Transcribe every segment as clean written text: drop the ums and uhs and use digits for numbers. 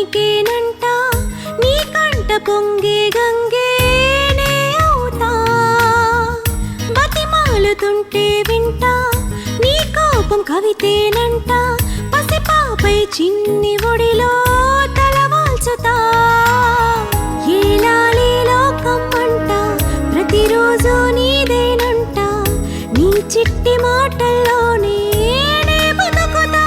నీకేనంట నీ కంట పొంగే గంగేనే అవుతా బతిమాలుతుంటే వింటా నీ కోపం కవితేనంట పసిపాపై చిన్ని ఒడిలో తలవాల్చుతా ఏలాలి లోకం అంట ప్రతిరోజు నీదేనంట నీ చిట్టి మాటల్లోనే బతుకుతా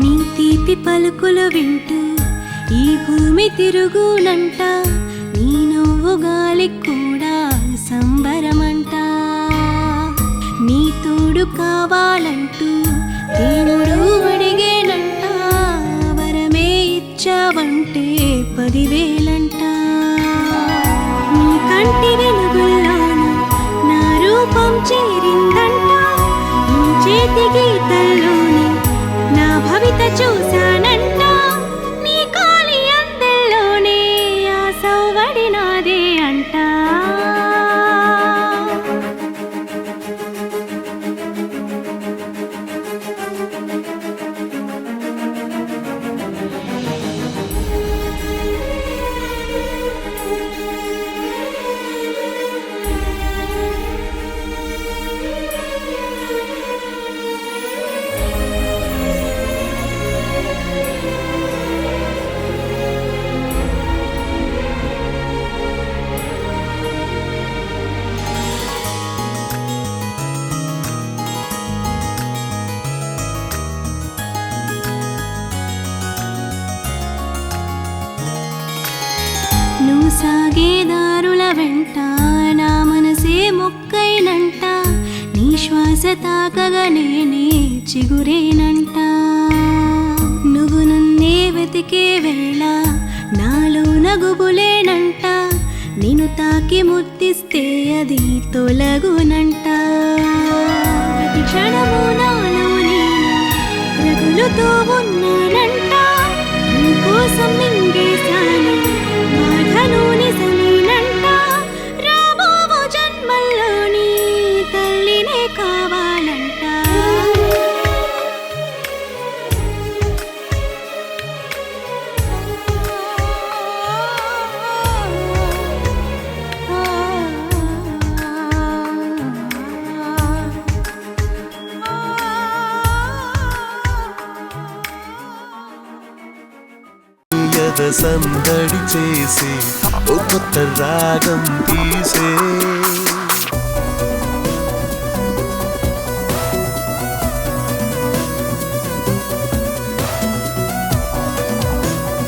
నీ తీపి పలుకులు వింటూ ఈ భూమి తిరుగునంట నీ నవ్వు గాలి కూడా సంబరమంట నీ తోడు కావాలంటూ దేవుడు అడిగేనంట వరమే ఇచ్చావంటే 10,000అంట నీ కంటి వెలుగుల్లోనూ నా రూపం చేరిందంట నీ చేతి గీతల్లోని నా భవిత చూశానంట నీ కాలి అందెల్లోనే ఆ సౌవడి నాదే అంట నువ్వు సాగే దారుల వెంట నా మనసే మొక్కైనంట నీ శ్వాస తాకగా నేనే చిగురేనంట నువ్వు నన్నే వెతికే వేళ నాలో నగుబులేనంట నిన్ను తాకి ముద్దిస్తే అది తొలగునంట ప్రతి క్షణము నాలో నేను రగులుతూ ఉన్నానంట నీకోసం మింగేశాను బాధను నిజమేనంట రాబోవు జన్మల్లోని తల్లినే కావాలంట సందడి చేసి ఒక కొత్త రాగం తీసే